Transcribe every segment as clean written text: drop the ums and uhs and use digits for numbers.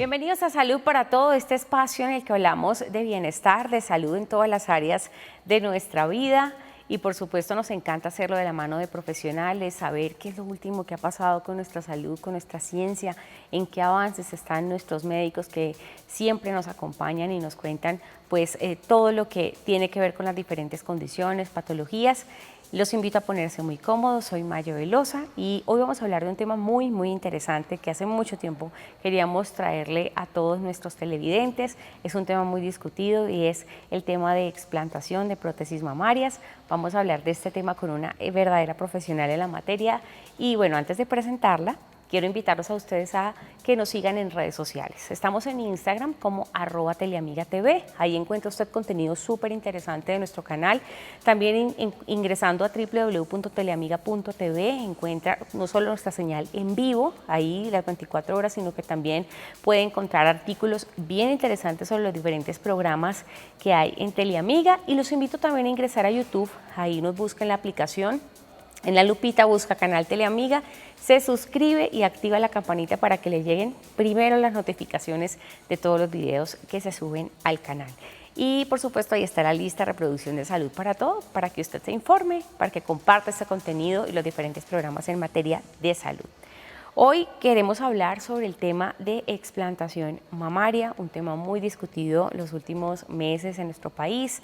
Bienvenidos a Salud para Todo, este espacio en el que hablamos de bienestar, de salud en todas las áreas de nuestra vida y por supuesto nos encanta hacerlo de la mano de profesionales, saber qué es lo último que ha pasado con nuestra salud, con nuestra ciencia, en qué avances están nuestros médicos que siempre nos acompañan y nos cuentan pues todo lo que tiene que ver con las diferentes condiciones, patologías. Los invito a ponerse muy cómodos, soy Mayo Velosa y hoy vamos a hablar de un tema muy interesante que hace mucho tiempo queríamos traerle a todos nuestros televidentes. Es un tema muy discutido y es el tema de explantación de prótesis mamarias. Vamos a hablar de este tema con una verdadera profesional en la materia y bueno, antes de presentarla, quiero invitarlos a ustedes a que nos sigan en redes sociales. Estamos en Instagram como @teleamigatv. Ahí encuentra usted contenido súper interesante de nuestro canal. También ingresando a www.teleamiga.tv encuentra no solo nuestra señal en vivo, ahí las 24 horas, sino que también puede encontrar artículos bien interesantes sobre los diferentes programas que hay en Teleamiga. Y los invito también a ingresar a YouTube. Ahí nos busca en la aplicación. En la lupita busca canal Teleamiga, se suscribe y activa la campanita para que le lleguen primero las notificaciones de todos los videos que se suben al canal. Y por supuesto ahí está la lista de reproducción de Salud para Todo, para que usted se informe, para que comparta este contenido y los diferentes programas en materia de salud. Hoy queremos hablar sobre el tema de explantación mamaria, un tema muy discutido los últimos meses en nuestro país.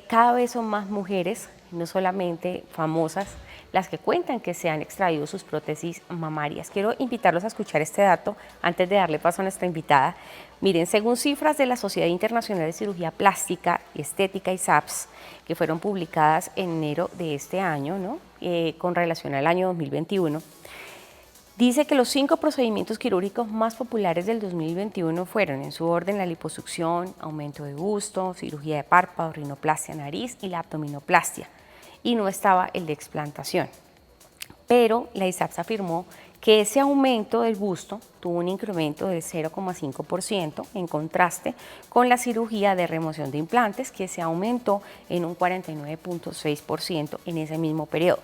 Cada vez son más mujeres, no solamente famosas, las que cuentan que se han extraído sus prótesis mamarias. Quiero invitarlos a escuchar este dato antes de darle paso a nuestra invitada. Miren, según cifras de la Sociedad Internacional de Cirugía Plástica y Estética, ISAPS, que fueron publicadas en enero de este año, ¿no? Con relación al año 2021, dice que los 5 procedimientos quirúrgicos más populares del 2021 fueron, en su orden, la liposucción, aumento de busto, cirugía de párpado, rinoplastia nariz y la abdominoplastia. Y no estaba el de explantación. Pero la ISAPS afirmó que ese aumento del busto tuvo un incremento del 0,5% en contraste con la cirugía de remoción de implantes, que se aumentó en un 49,6% en ese mismo periodo.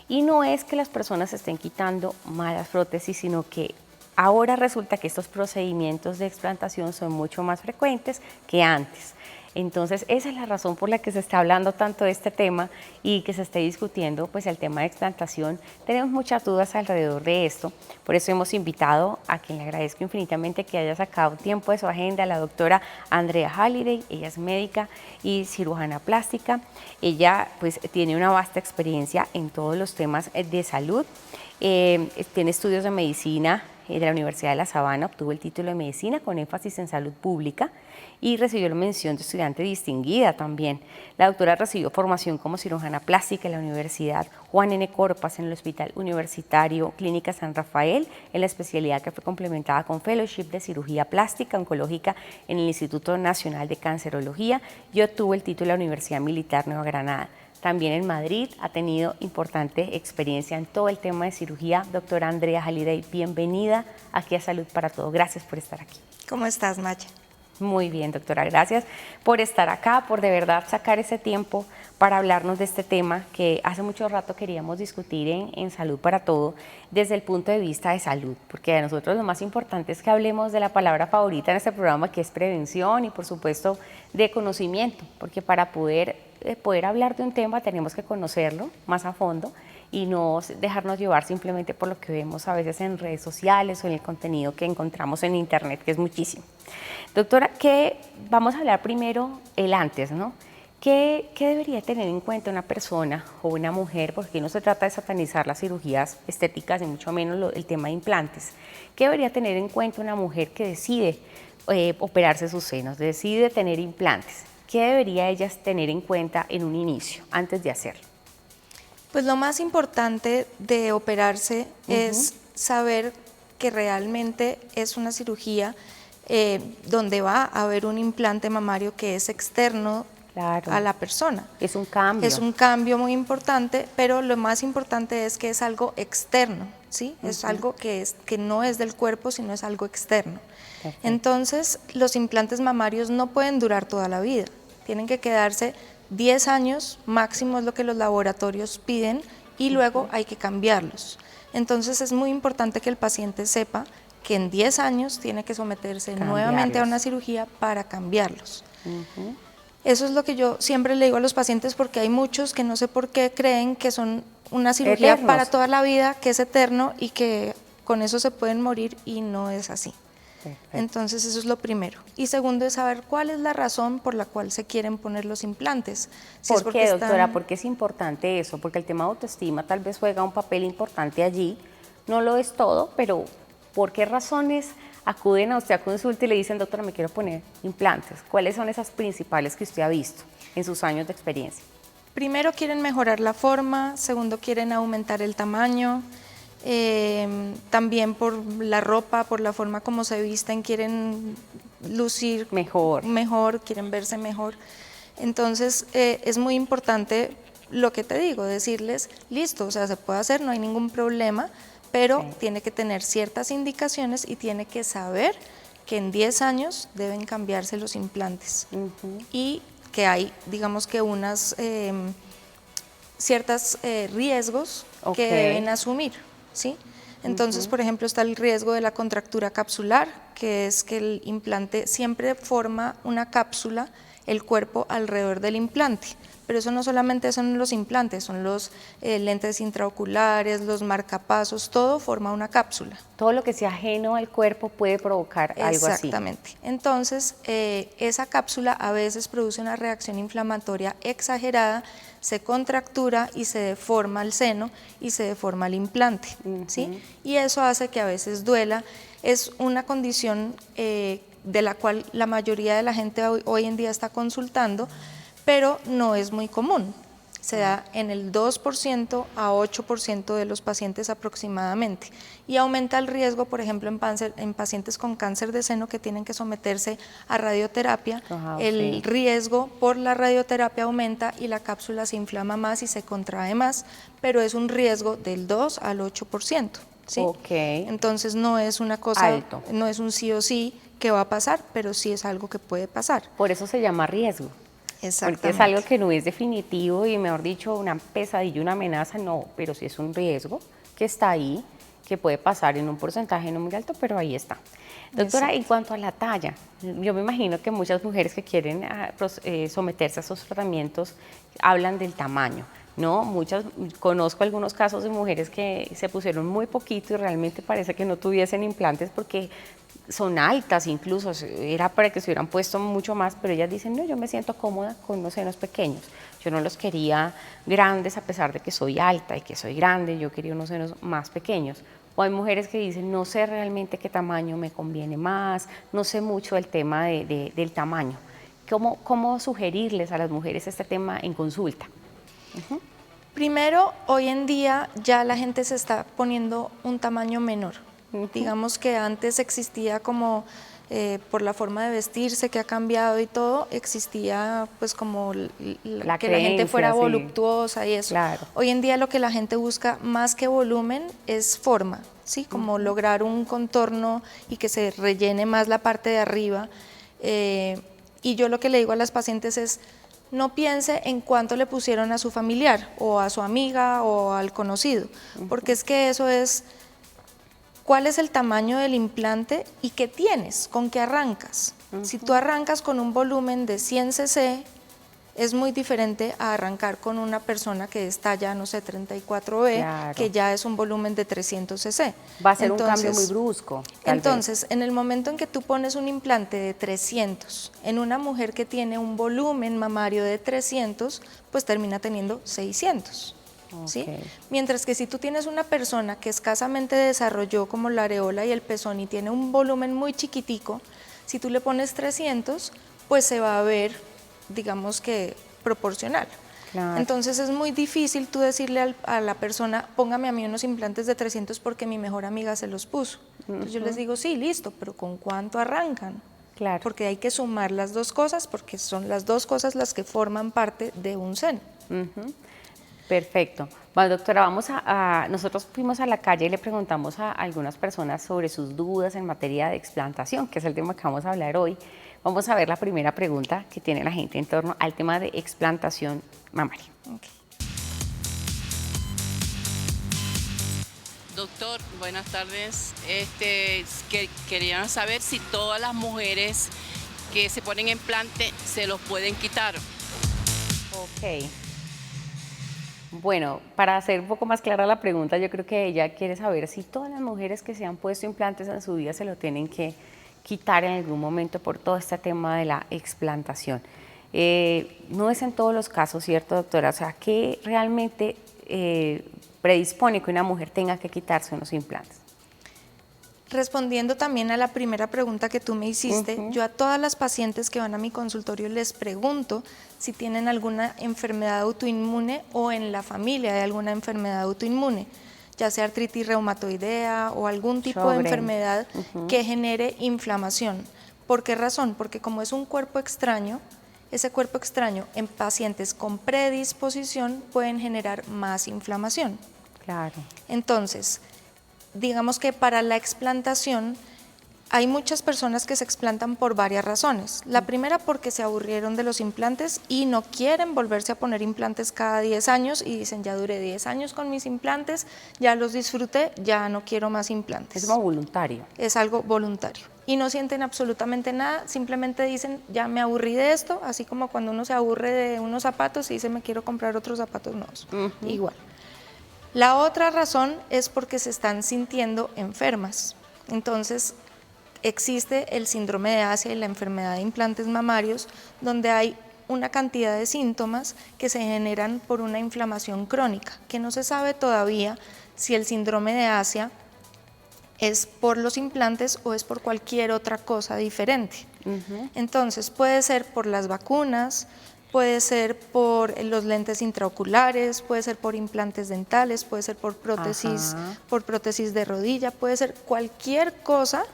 Y no es que las personas estén quitando malas prótesis, sino que ahora resulta que estos procedimientos de explantación son mucho más frecuentes que antes. Entonces, esa es la razón por la que se está hablando tanto de este tema y que se esté discutiendo pues el tema de explantación. Tenemos muchas dudas alrededor de esto, por eso hemos invitado a quien le agradezco infinitamente que haya sacado tiempo de su agenda, a la doctora Andrea Halliday. Ella es médica y cirujana plástica. Ella pues tiene una vasta experiencia en todos los temas de salud, tiene estudios de medicina de la Universidad de La Sabana, obtuvo el título de medicina con énfasis en salud pública y recibió la mención de estudiante distinguida también. La doctora recibió formación como cirujana plástica en la Universidad Juan N. Corpas, en el Hospital Universitario Clínica San Rafael, en la especialidad que fue complementada con fellowship de cirugía plástica oncológica en el Instituto Nacional de Cancerología y obtuvo el título de la Universidad Militar Nueva Granada. También en Madrid ha tenido importante experiencia en todo el tema de cirugía. Doctora Andrea Halliday, bienvenida aquí a Salud para Todo. Gracias por estar aquí. ¿Cómo estás, Maya? Muy bien, doctora. Gracias por estar acá, por de verdad sacar ese tiempo para hablarnos de este tema que hace mucho rato queríamos discutir en Salud para Todo desde el punto de vista de salud, porque a nosotros lo más importante es que hablemos de la palabra favorita en este programa, que es prevención y por supuesto de conocimiento, porque para poder hablar de un tema tenemos que conocerlo más a fondo y no dejarnos llevar simplemente por lo que vemos a veces en redes sociales o en el contenido que encontramos en internet, que es muchísimo. Doctora, vamos a hablar primero el antes, ¿no? ¿Qué debería tener en cuenta una persona o una mujer? Porque no se trata de satanizar las cirugías estéticas y mucho menos el tema de implantes. ¿Qué debería tener en cuenta una mujer que decide operarse sus senos, decide tener implantes? ¿Qué debería ellas tener en cuenta en un inicio, antes de hacerlo? Pues lo más importante de operarse es saber que realmente es una cirugía donde va a haber un implante mamario que es externo a la persona. Es un cambio. Es un cambio muy importante, pero lo más importante es que es algo externo, ¿sí? Es algo que no es del cuerpo, sino es algo externo. Perfecto. Entonces, los implantes mamarios no pueden durar toda la vida, tienen que quedarse 10 años máximo es lo que los laboratorios piden y luego hay que cambiarlos. Entonces es muy importante que el paciente sepa que en 10 años tiene que someterse nuevamente a una cirugía para cambiarlos. Eso es lo que yo siempre le digo a los pacientes, porque hay muchos que no sé por qué creen que son una cirugía Eternos. para toda la vida, que es eterno y que con eso se pueden morir, y no es así. Perfecto. Entonces eso es lo primero. Y segundo es saber cuál es la razón por la cual se quieren poner los implantes. Si es ¿Por porque qué, doctora? están- ¿Por qué es importante eso? Porque el tema de autoestima tal vez juega un papel importante allí. No lo es todo, pero ¿por qué razones acuden a usted a consulta y le dicen, doctora, me quiero poner implantes? ¿Cuáles son esas principales que usted ha visto en sus años de experiencia? Primero quieren mejorar la forma, segundo quieren aumentar el tamaño, también por la ropa, por la forma como se visten, quieren lucir Mejor. quieren verse mejor. Entonces es muy importante lo que te digo, decirles, listo, o sea, se puede hacer, no hay ningún problema, pero Sí. tiene que tener ciertas indicaciones y tiene que saber que en 10 años deben cambiarse los implantes. Y que hay, digamos que unas ciertos riesgos Ok. que deben asumir, ¿sí? Entonces, por ejemplo, está el riesgo de la contractura capsular, que es que el implante siempre forma una cápsula, el cuerpo alrededor del implante. Pero eso no solamente son los implantes, son los lentes intraoculares, los marcapasos, todo forma una cápsula. Todo lo que sea ajeno al cuerpo puede provocar algo así. Exactamente. Entonces, esa cápsula a veces produce una reacción inflamatoria exagerada, se contractura y se deforma el seno y se deforma el implante, ¿sí? Y eso hace que a veces duela. Es una condición de la cual la mayoría de la gente hoy en día está consultando, pero no es muy común. Se da en el 2% a 8% de los pacientes aproximadamente, y aumenta el riesgo, por ejemplo, en pacientes con cáncer de seno que tienen que someterse a radioterapia. El riesgo por la radioterapia aumenta y la cápsula se inflama más y se contrae más, pero es un riesgo del 2 al 8%. ¿Sí? Okay. Entonces no es una cosa alto, no es un sí o sí que va a pasar, pero sí es algo que puede pasar. Por eso se llama riesgo. Porque es algo que no es definitivo y, mejor dicho, una pesadilla, una amenaza, no, pero sí es un riesgo que está ahí, que puede pasar en un porcentaje no muy alto, pero ahí está. Doctora, en cuanto a la talla, yo me imagino que muchas mujeres que quieren someterse a esos tratamientos hablan del tamaño, ¿no? Conozco algunos casos de mujeres que se pusieron muy poquito y realmente parece que no tuviesen implantes porque son altas, incluso era para que se hubieran puesto mucho más, pero ellas dicen, no, yo me siento cómoda con unos senos pequeños, yo no los quería grandes a pesar de que soy alta y que soy grande, yo quería unos senos más pequeños. O hay mujeres que dicen, no sé realmente qué tamaño me conviene más, no sé mucho del tema del tamaño. ¿Cómo sugerirles a las mujeres este tema en consulta? Primero, hoy en día ya la gente se está poniendo un tamaño menor. Digamos que antes existía como, por la forma de vestirse que ha cambiado y todo, existía pues como que la gente fuera voluptuosa y eso. Claro. Hoy en día lo que la gente busca más que volumen es forma, ¿sí? Como lograr un contorno y que se rellene más la parte de arriba. Y yo lo que le digo a las pacientes es, no piense en cuánto le pusieron a su familiar o a su amiga o al conocido, porque es que eso es cuál es el tamaño del implante y qué tienes, con qué arrancas. Si tú arrancas con un volumen de 100 cc, es muy diferente a arrancar con una persona que es talla, no sé, 34B, claro, que ya es un volumen de 300 cc. Va a ser un cambio muy brusco. Entonces, en el momento en que tú pones un implante de 300 en una mujer que tiene un volumen mamario de 300, pues termina teniendo 600. ¿Sí? Mientras que si tú tienes una persona que escasamente desarrolló como la areola y el pezón y tiene un volumen muy chiquitico, si tú le pones 300, pues se va a ver, digamos que proporcional. Claro. Entonces es muy difícil tú decirle a la persona, póngame a mí unos implantes de 300 porque mi mejor amiga se los puso. Entonces yo les digo, sí, listo, pero ¿con cuánto arrancan? Claro. Porque hay que sumar las dos cosas, porque son las dos cosas las que forman parte de un seno. Perfecto. Bueno, doctora, nosotros fuimos a la calle y le preguntamos a algunas personas sobre sus dudas en materia de explantación, que es el tema que vamos a hablar hoy. Vamos a ver la primera pregunta que tiene la gente en torno al tema de explantación mamaria. Doctor, buenas tardes. Querían saber si todas las mujeres que se ponen implante se los pueden quitar. Ok. Bueno, para hacer un poco más clara la pregunta, yo creo que ella quiere saber si todas las mujeres que se han puesto implantes en su vida se lo tienen que quitar en algún momento por todo este tema de la explantación. No es en todos los casos, ¿cierto, doctora? O sea, ¿qué realmente predispone que una mujer tenga que quitarse unos implantes? Respondiendo también a la primera pregunta que tú me hiciste, yo a todas las pacientes que van a mi consultorio les pregunto si tienen alguna enfermedad autoinmune o en la familia de alguna enfermedad autoinmune, ya sea artritis reumatoidea o algún tipo de enfermedad que genere inflamación. ¿Por qué razón? Porque como es un cuerpo extraño, ese cuerpo extraño en pacientes con predisposición pueden generar más inflamación. Claro. Entonces, digamos que para la explantación hay muchas personas que se explantan por varias razones. La primera porque se aburrieron de los implantes y no quieren volverse a poner implantes cada 10 años y dicen ya duré 10 años con mis implantes, ya los disfruté, ya no quiero más implantes. Es como voluntario. Es algo voluntario y no sienten absolutamente nada, simplemente dicen ya me aburrí de esto, así como cuando uno se aburre de unos zapatos y dice me quiero comprar otros zapatos nuevos, igual. La otra razón es porque se están sintiendo enfermas. Entonces, existe el síndrome de Asia y la enfermedad de implantes mamarios, donde hay una cantidad de síntomas que se generan por una inflamación crónica, que no se sabe todavía si el síndrome de Asia es por los implantes o es por cualquier otra cosa diferente. Entonces, puede ser por las vacunas, puede ser por los lentes intraoculares, puede ser por implantes dentales, puede ser por prótesis de rodilla, puede ser cualquier cosa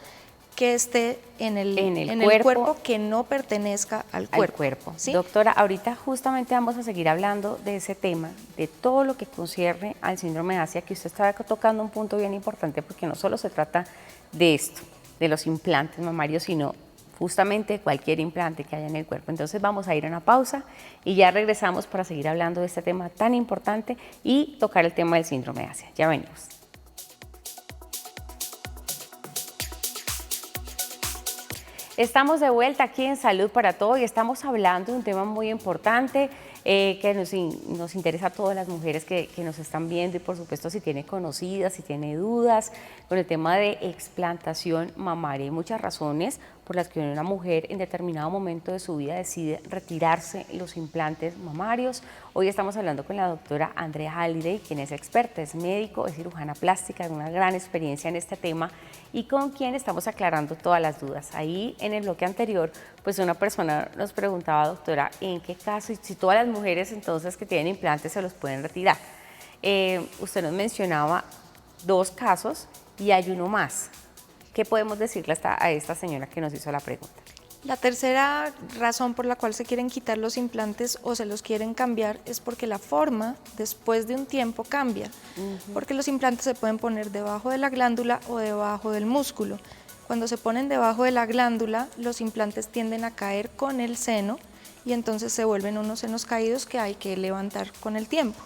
que esté en el cuerpo que no pertenezca al cuerpo. ¿Sí? Doctora, ahorita justamente vamos a seguir hablando de ese tema, de todo lo que concierne al síndrome de Asia, que usted estaba tocando un punto bien importante, porque no solo se trata de esto, de los implantes mamarios, sino justamente cualquier implante que haya en el cuerpo. Entonces vamos a ir a una pausa y ya regresamos para seguir hablando de este tema tan importante y tocar el tema del síndrome de Asia. Ya venimos. Estamos de vuelta aquí en Salud para Todos y estamos hablando de un tema muy importante que nos interesa a todas las mujeres que nos están viendo y por supuesto si tiene conocidas, si tiene dudas con el tema de explantación mamaria. Hay muchas razones por las que una mujer en determinado momento de su vida decide retirarse los implantes mamarios. Hoy estamos hablando con la doctora Andrea Halliday, quien es experta, es médico, es cirujana plástica, con una gran experiencia en este tema y con quien estamos aclarando todas las dudas. Ahí en el bloque anterior, pues una persona nos preguntaba, doctora, ¿en qué caso, si todas las mujeres entonces que tienen implantes se los pueden retirar? Usted nos mencionaba 2 casos y hay uno más. ¿Qué podemos decirle a esta señora que nos hizo la pregunta? La tercera razón por la cual se quieren quitar los implantes o se los quieren cambiar es porque la forma después de un tiempo cambia, porque los implantes se pueden poner debajo de la glándula o debajo del músculo. Cuando se ponen debajo de la glándula, los implantes tienden a caer con el seno y entonces se vuelven unos senos caídos que hay que levantar con el tiempo.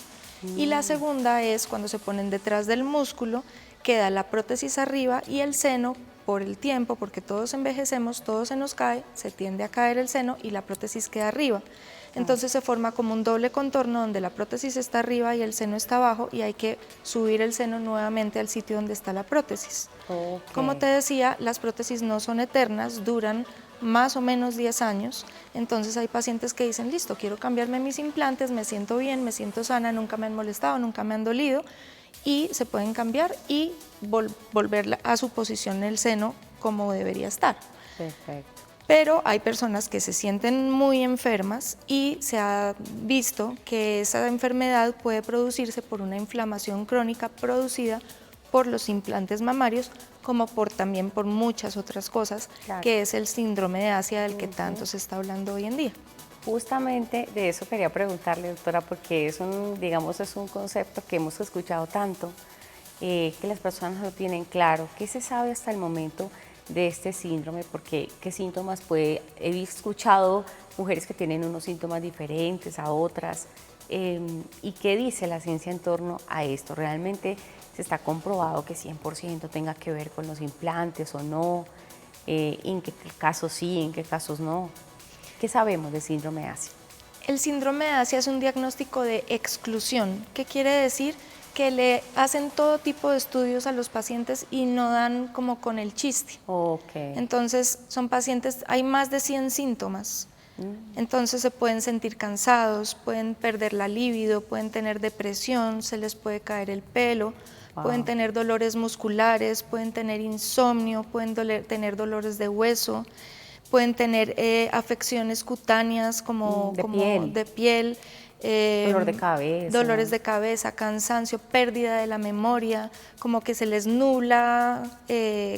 Y la segunda es cuando se ponen detrás del músculo, queda la prótesis arriba y el seno por el tiempo, porque todos envejecemos, todo se nos cae, se tiende a caer el seno y la prótesis queda arriba. Entonces se forma como un doble contorno donde la prótesis está arriba y el seno está abajo y hay que subir el seno nuevamente al sitio donde está la prótesis. Como te decía, las prótesis no son eternas, duran más o menos 10 años, entonces hay pacientes que dicen, listo, quiero cambiarme mis implantes, me siento bien, me siento sana, nunca me han molestado, nunca me han dolido, y se pueden cambiar y volver a su posición el seno como debería estar. Perfecto. Pero hay personas que se sienten muy enfermas y se ha visto que esa enfermedad puede producirse por una inflamación crónica producida por los implantes mamarios, como también por muchas otras cosas, que es el síndrome de Asia del que tanto se está hablando hoy en día. Justamente de eso quería preguntarle, doctora, porque es un concepto que hemos escuchado tanto, que las personas no tienen claro. ¿Qué se sabe hasta el momento de este síndrome? Porque ¿qué síntomas puede? He escuchado mujeres que tienen unos síntomas diferentes a otras. ¿Y qué dice la ciencia en torno a esto? ¿Realmente se está comprobado que 100% tenga que ver con los implantes o no? ¿En qué casos sí, en qué casos no? ¿Qué sabemos del síndrome de Asia? El síndrome de Asia es un diagnóstico de exclusión. ¿Qué quiere decir? Que le hacen todo tipo de estudios a los pacientes y no dan como con el chiste. Okay. Entonces son pacientes, hay más de 100 síntomas. Entonces se pueden sentir cansados, pueden perder la libido, pueden tener depresión, se les puede caer el pelo, pueden tener dolores musculares, pueden tener insomnio, pueden tener dolores de hueso, pueden tener afecciones cutáneas como de piel, dolores de cabeza, cansancio, pérdida de la memoria, como que se les nubla,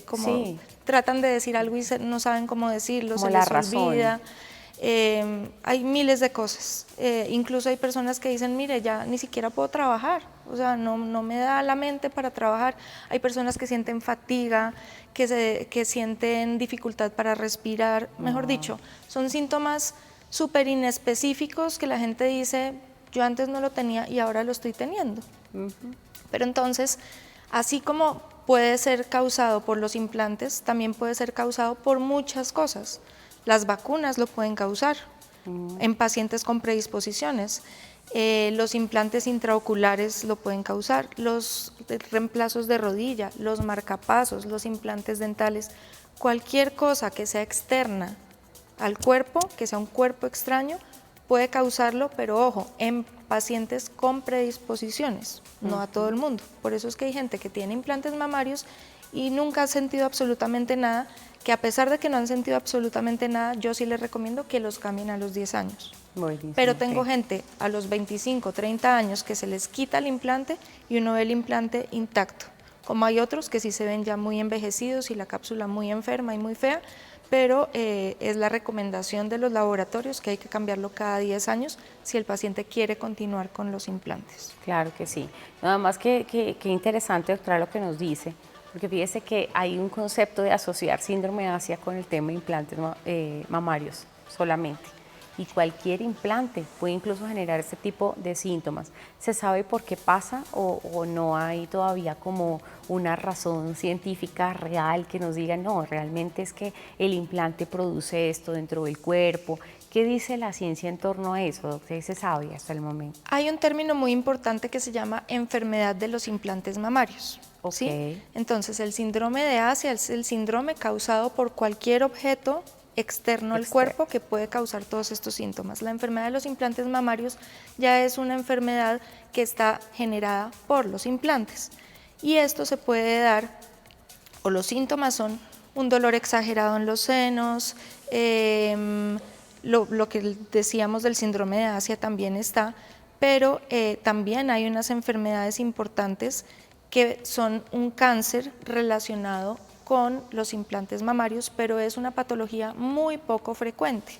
como tratan de decir algo y no saben cómo decirlo, se les olvida. Hay miles de cosas, incluso hay personas que dicen, mire, ya ni siquiera puedo trabajar, o sea, no me da la mente para trabajar. Hay personas que sienten fatiga, que sienten dificultad para respirar, mejor dicho, son síntomas súper inespecíficos que la gente dice, yo antes no lo tenía y ahora lo estoy teniendo. Pero entonces, así como puede ser causado por los implantes, también puede ser causado por muchas cosas. Las vacunas lo pueden causar en pacientes con predisposiciones. Los implantes intraoculares lo pueden causar, los reemplazos de rodilla, los marcapasos, los implantes dentales, cualquier cosa que sea externa al cuerpo, que sea un cuerpo extraño, puede causarlo, pero ojo, en pacientes con predisposiciones, no a todo el mundo. Por eso es que hay gente que tiene implantes mamarios y nunca ha sentido absolutamente nada, que a pesar de que no han sentido absolutamente nada, yo sí les recomiendo que los cambien a los 10 años. Pero tengo gente a los 25, 30 años que se les quita el implante y uno ve el implante intacto. Como hay otros que sí se ven ya muy envejecidos y la cápsula muy enferma y muy fea, pero es la recomendación de los laboratorios que hay que cambiarlo cada 10 años si el paciente quiere continuar con los implantes. Claro que sí. Nada más que interesante, doctora, lo que nos dice, porque fíjese que hay un concepto de asociar síndrome de Asia con el tema de implantes mamarios solamente. Y cualquier implante puede incluso generar este tipo de síntomas. ¿Se sabe por qué pasa o no hay todavía como una razón científica real que nos diga, no, realmente es que el implante produce esto dentro del cuerpo? ¿Qué dice la ciencia en torno a eso, doctor? ¿Se sabe hasta el momento? Hay un término muy importante que se llama enfermedad de los implantes mamarios. ¿Sí? Entonces, el síndrome de Asia es el síndrome causado por cualquier objeto externo al cuerpo que puede causar todos estos síntomas. La enfermedad de los implantes mamarios ya es una enfermedad que está generada por los implantes. Y esto se puede dar, o los síntomas son un dolor exagerado en los senos, lo que decíamos del síndrome de Asia también está, pero también hay unas enfermedades importantes que son un cáncer relacionado con los implantes mamarios, pero es una patología muy poco frecuente.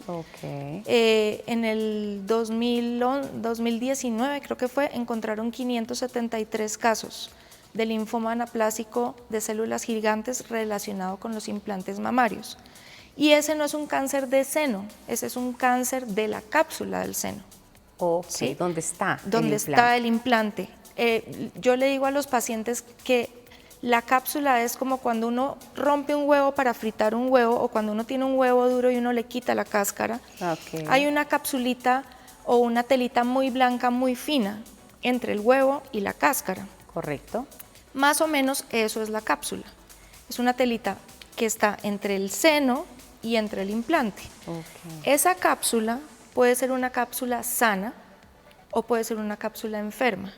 En el 2019, creo que fue, encontraron 573 casos de linfoma anaplásico de células gigantes relacionado con los implantes mamarios. Y ese no es un cáncer de seno, ese es un cáncer de la cápsula del seno. ¿Sí? ¿Dónde está el implante? Yo le digo a los pacientes que la cápsula es como cuando uno rompe un huevo para fritar un huevo o cuando uno tiene un huevo duro y uno le quita la cáscara. Hay una capsulita o una telita muy blanca, muy fina entre el huevo y la cáscara. Correcto. Más o menos eso es la cápsula. Es una telita que está entre el seno y entre el implante. Esa cápsula puede ser una cápsula sana o puede ser una cápsula enferma.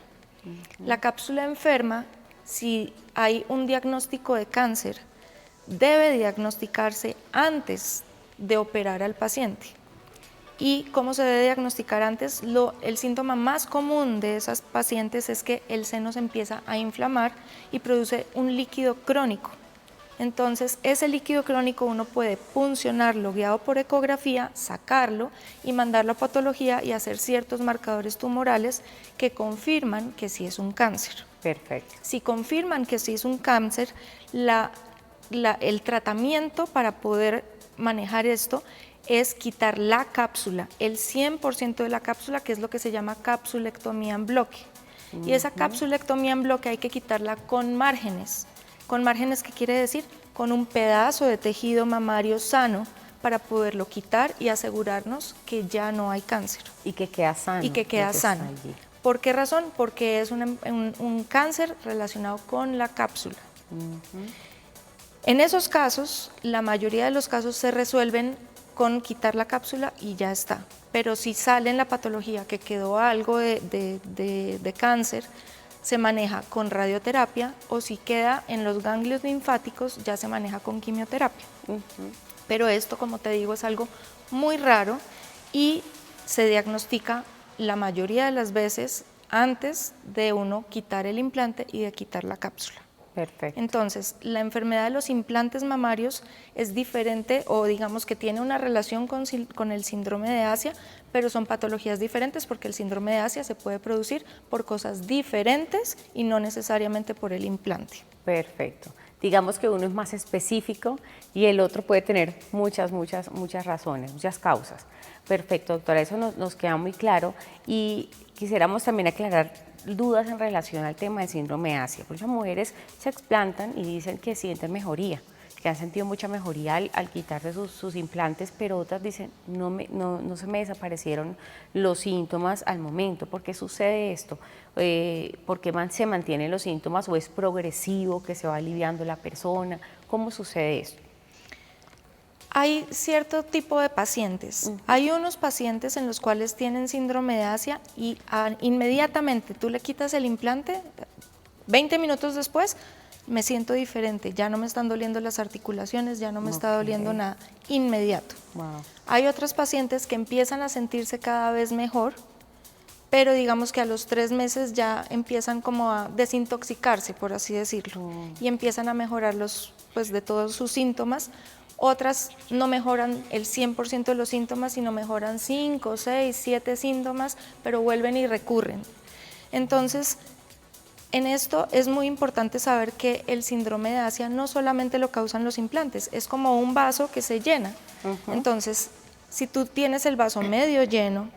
La cápsula enferma, si hay un diagnóstico de cáncer, debe diagnosticarse antes de operar al paciente. ¿Y cómo se debe diagnosticar antes? El síntoma más común de esas pacientes es que el seno se empieza a inflamar y produce un líquido crónico. Entonces, ese líquido crónico uno puede puncionarlo guiado por ecografía, sacarlo y mandarlo a patología y hacer ciertos marcadores tumorales que confirman que sí es un cáncer. Perfecto. Si confirman que sí es un cáncer, el tratamiento para poder manejar esto es quitar la cápsula, el 100% de la cápsula, que es lo que se llama capsulectomía en bloque. Y esa capsulectomía en bloque hay que quitarla con márgenes. ¿Con márgenes qué quiere decir? Con un pedazo de tejido mamario sano para poderlo quitar y asegurarnos que ya no hay cáncer. Y que queda sano. Y que queda sano. ¿Por qué razón? Porque es un cáncer relacionado con la cápsula. En esos casos, la mayoría de los casos se resuelven con quitar la cápsula y ya está. Pero si sale en la patología que quedó algo de cáncer, se maneja con radioterapia, o si queda en los ganglios linfáticos, ya se maneja con quimioterapia. Pero esto, como te digo, es algo muy raro y se diagnostica la mayoría de las veces antes de uno quitar el implante y de quitar la cápsula. Perfecto. Entonces, la enfermedad de los implantes mamarios es diferente, o digamos que tiene una relación con el síndrome de Asia, pero son patologías diferentes porque el síndrome de Asia se puede producir por cosas diferentes y no necesariamente por el implante. Perfecto. Digamos que uno es más específico y el otro puede tener muchas razones, muchas causas. Perfecto, doctora, eso nos queda muy claro y quisiéramos también aclarar dudas en relación al tema del síndrome de Asia. Muchas mujeres se explantan y dicen que sienten mejoría, que han sentido mucha mejoría al quitarse sus implantes, pero otras dicen no se me desaparecieron los síntomas al momento. ¿Por qué sucede esto? ¿Por qué se mantienen los síntomas o es progresivo, que se va aliviando la persona? ¿Cómo sucede esto? Hay cierto tipo de pacientes. Hay unos pacientes en los cuales tienen síndrome de Asia y inmediatamente tú le quitas el implante, 20 minutos después me siento diferente, ya no me están doliendo las articulaciones, ya no me está doliendo nada, inmediato. Wow. Hay otros pacientes que empiezan a sentirse cada vez mejor, pero digamos que a los 3 meses ya empiezan como a desintoxicarse, por así decirlo, y empiezan a mejorar de todos sus síntomas. Otras no mejoran el 100% de los síntomas, sino mejoran 5, 6, 7 síntomas, pero vuelven y recurren. Entonces, en esto es muy importante saber que el síndrome de Asia no solamente lo causan los implantes, es como un vaso que se llena. Entonces, si tú tienes el vaso medio lleno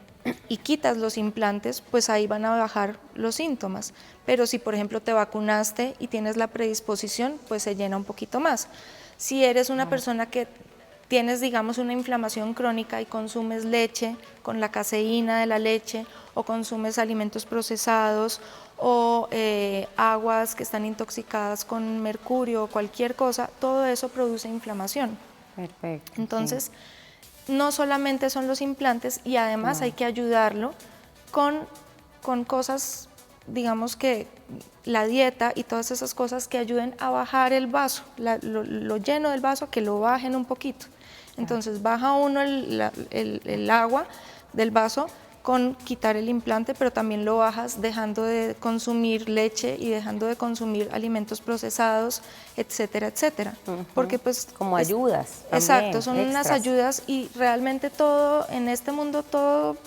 y quitas los implantes, pues ahí van a bajar los síntomas. Pero si, por ejemplo, te vacunaste y tienes la predisposición, pues se llena un poquito más. Si eres una persona que tienes, digamos, una inflamación crónica y consumes leche con la caseína de la leche, o consumes alimentos procesados, o aguas que están intoxicadas con mercurio o cualquier cosa, todo eso produce inflamación. Perfecto. Entonces, no solamente son los implantes, y además hay que ayudarlo con cosas, digamos que la dieta y todas esas cosas que ayuden a bajar el vaso, lo lleno del vaso, que lo bajen un poquito. Entonces baja uno el agua del vaso con quitar el implante, pero también lo bajas dejando de consumir leche y dejando de consumir alimentos procesados, etcétera, etcétera. Porque pues como ayudas. Exacto, son extras. unas ayudas, y realmente todo en este mundo, todo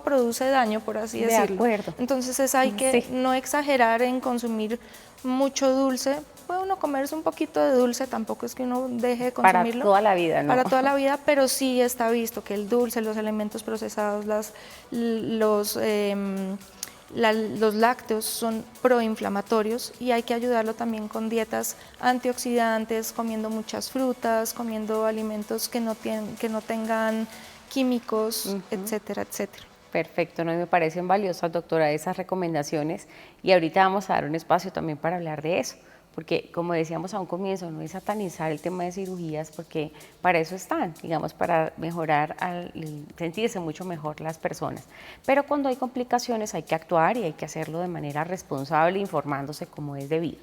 produce daño, por así decirlo. De acuerdo. Entonces hay que no exagerar en consumir mucho dulce. Puede uno comerse un poquito de dulce, tampoco es que uno deje de consumirlo. Para toda la vida, ¿no? Para toda la vida, pero sí está visto que el dulce, los alimentos procesados, los lácteos son proinflamatorios, y hay que ayudarlo también con dietas antioxidantes, comiendo muchas frutas, comiendo alimentos que no tengan químicos, etcétera, etcétera. Perfecto, ¿no? Y me parecen valiosas, doctora, esas recomendaciones, y ahorita vamos a dar un espacio también para hablar de eso, porque como decíamos a un comienzo, no es satanizar el tema de cirugías, porque para eso están, digamos, para mejorar, sentirse mucho mejor las personas. Pero cuando hay complicaciones hay que actuar y hay que hacerlo de manera responsable, informándose como es debido.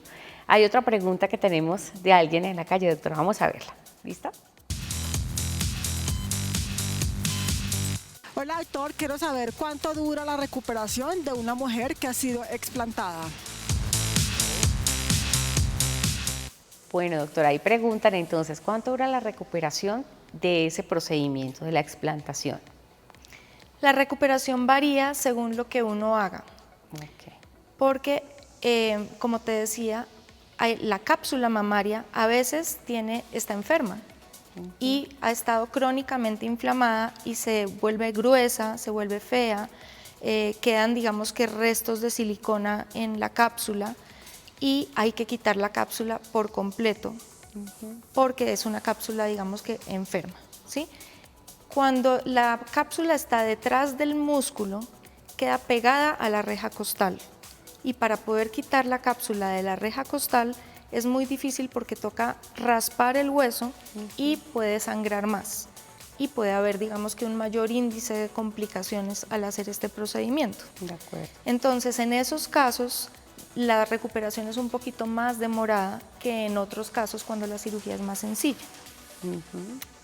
Hay otra pregunta que tenemos de alguien en la calle, doctora, vamos a verla. ¿Lista? Hola doctor, quiero saber cuánto dura la recuperación de una mujer que ha sido explantada. Bueno, doctora, ahí preguntan entonces, ¿cuánto dura la recuperación de ese procedimiento, de la explantación? La recuperación varía según lo que uno haga. Porque, como te decía, la cápsula mamaria a veces está enferma. y ha estado crónicamente inflamada y se vuelve gruesa, se vuelve fea, quedan digamos que restos de silicona en la cápsula y hay que quitar la cápsula por completo porque es una cápsula digamos que enferma, ¿sí? Cuando la cápsula está detrás del músculo, queda pegada a la reja costal y para poder quitar la cápsula de la reja costal es muy difícil porque toca raspar el hueso y puede sangrar más y puede haber digamos que un mayor índice de complicaciones al hacer este procedimiento. De acuerdo. Entonces en esos casos la recuperación es un poquito más demorada que en otros casos cuando la cirugía es más sencilla.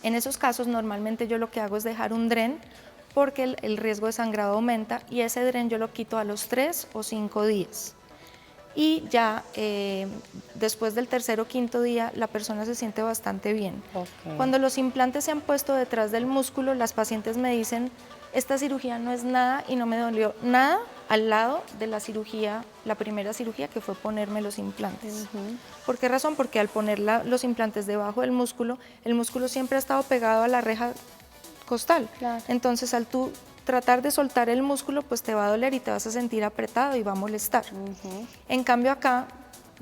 En esos casos normalmente yo lo que hago es dejar un dren porque el riesgo de sangrado aumenta y ese dren yo lo quito a los 3 o 5 días. Y ya después del tercer o quinto día la persona se siente bastante bien. Okay. Cuando los implantes se han puesto detrás del músculo, las pacientes me dicen, esta cirugía no es nada y no me dolió nada al lado de la cirugía, la primera cirugía que fue ponerme los implantes. ¿Por qué razón? Porque al poner los implantes debajo del músculo, el músculo siempre ha estado pegado a la reja costal. Claro. Entonces al tú tratar de soltar el músculo, pues te va a doler y te vas a sentir apretado y va a molestar. En cambio acá,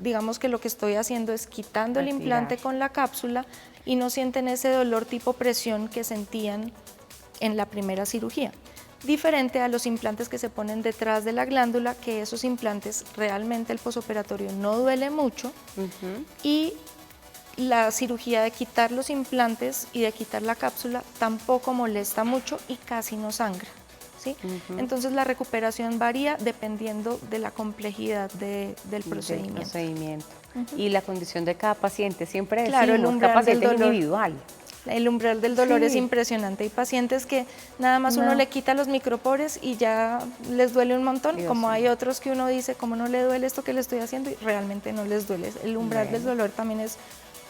digamos que lo que estoy haciendo es quitando el implante con la cápsula y no sienten ese dolor tipo presión que sentían en la primera cirugía. Diferente a los implantes que se ponen detrás de la glándula, que esos implantes realmente el posoperatorio no duele mucho y la cirugía de quitar los implantes y de quitar la cápsula tampoco molesta mucho y casi no sangra, ¿sí? Entonces la recuperación varía dependiendo de la complejidad del procedimiento. Y la condición de cada paciente, siempre decimos, claro, el umbral cada paciente del dolor, individual. El umbral del dolor es impresionante. Hay pacientes que nada más uno le quita los micropores y ya les duele un montón, como hay otros que uno dice, ¿cómo no le duele esto que le estoy haciendo? Y realmente no les duele. El umbral del dolor también es